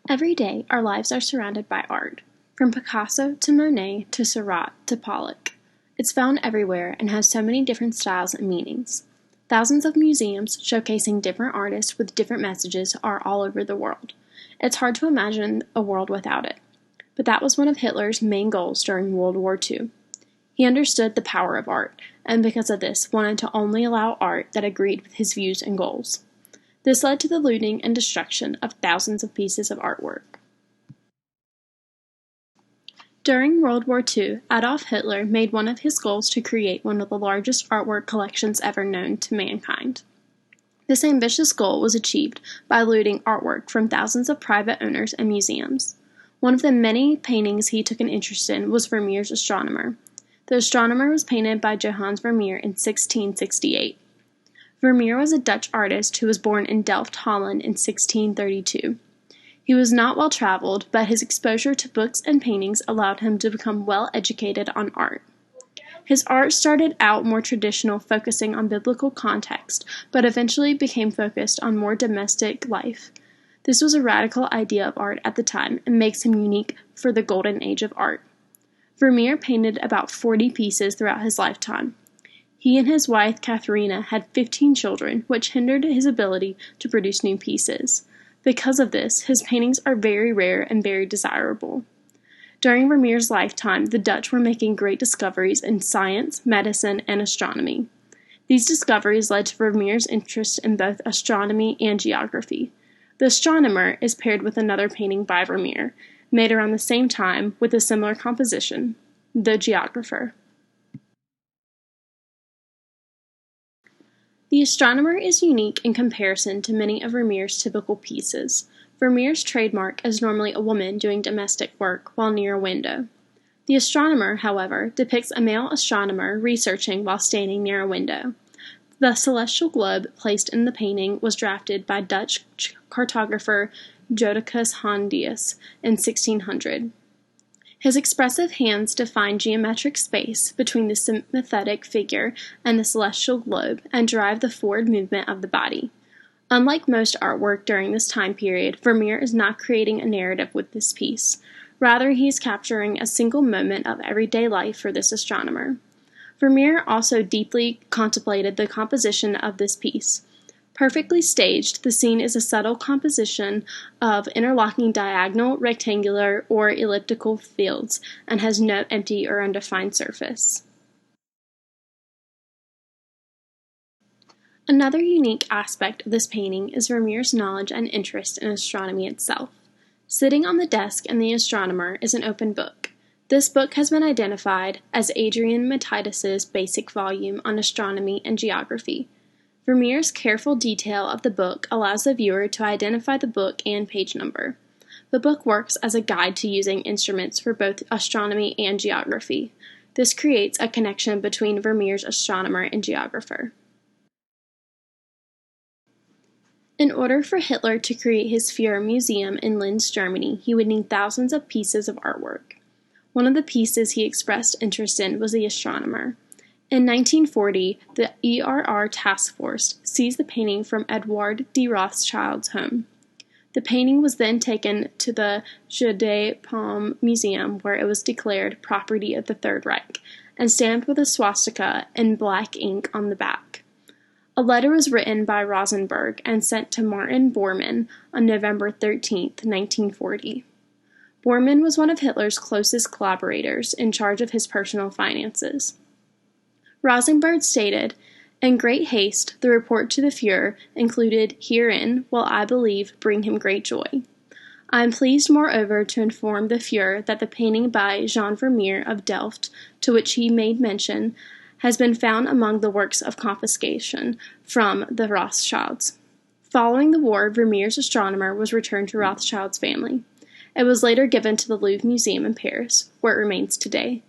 Every day, our lives are surrounded by art, from Picasso to Monet to Seurat to Pollock. It's found everywhere and has so many different styles and meanings. Thousands of museums showcasing different artists with different messages are all over the world. It's hard to imagine a world without it. But that was one of Hitler's main goals during World War II. He understood the power of art, and because of this, wanted to only allow art that agreed with his views and goals. This led to the looting and destruction of thousands of pieces of artwork. During World War II, Adolf Hitler made one of his goals to create one of the largest artwork collections ever known to mankind. This ambitious goal was achieved by looting artwork from thousands of private owners and museums. One of the many paintings he took an interest in was Vermeer's Astronomer. The Astronomer was painted by Johannes Vermeer in 1668. Vermeer was a Dutch artist who was born in Delft, Holland in 1632. He was not well traveled, but his exposure to books and paintings allowed him to become well educated on art. His art started out more traditional, focusing on biblical context, but eventually became focused on more domestic life. This was a radical idea of art at the time and makes him unique for the golden age of art. Vermeer painted about 40 pieces throughout his lifetime. He and his wife, Katharina, had 15 children, which hindered his ability to produce new pieces. Because of this, his paintings are very rare and very desirable. During Vermeer's lifetime, the Dutch were making great discoveries in science, medicine, and astronomy. These discoveries led to Vermeer's interest in both astronomy and geography. The Astronomer is paired with another painting by Vermeer, made around the same time with a similar composition, The Geographer. The Astronomer is unique in comparison to many of Vermeer's typical pieces. Vermeer's trademark is normally a woman doing domestic work while near a window. The Astronomer, however, depicts a male astronomer researching while standing near a window. The celestial globe placed in the painting was drafted by Dutch cartographer Jodocus Hondius in 1600. His expressive hands define geometric space between the sympathetic figure and the celestial globe and drive the forward movement of the body. Unlike most artwork during this time period, Vermeer is not creating a narrative with this piece. Rather, he is capturing a single moment of everyday life for this astronomer. Vermeer also deeply contemplated the composition of this piece. Perfectly staged, the scene is a subtle composition of interlocking diagonal, rectangular, or elliptical fields, and has no empty or undefined surface. Another unique aspect of this painting is Vermeer's knowledge and interest in astronomy itself. Sitting on the desk in The Astronomer is an open book. This book has been identified as Adrian Matidis's basic volume on astronomy and geography. Vermeer's careful detail of the book allows the viewer to identify the book and page number. The book works as a guide to using instruments for both astronomy and geography. This creates a connection between Vermeer's Astronomer and Geographer. In order for Hitler to create his Führer Museum in Linz, Germany, he would need thousands of pieces of artwork. One of the pieces he expressed interest in was the Astronomer. In 1940, the ERR task force seized the painting from Eduard de Rothschild's home. The painting was then taken to the Jeu de Paume Museum, where it was declared property of the Third Reich, and stamped with a swastika in black ink on the back. A letter was written by Rosenberg and sent to Martin Bormann on November 13, 1940. Bormann was one of Hitler's closest collaborators, in charge of his personal finances. Rosenberg stated, "In great haste, the report to the Führer included herein will I believe bring him great joy. I am pleased moreover to inform the Führer that the painting by Jean Vermeer of Delft, to which he made mention, has been found among the works of confiscation from the Rothschilds." Following the war, Vermeer's Astronomer was returned to Rothschild's family. It was later given to the Louvre Museum in Paris, where it remains today.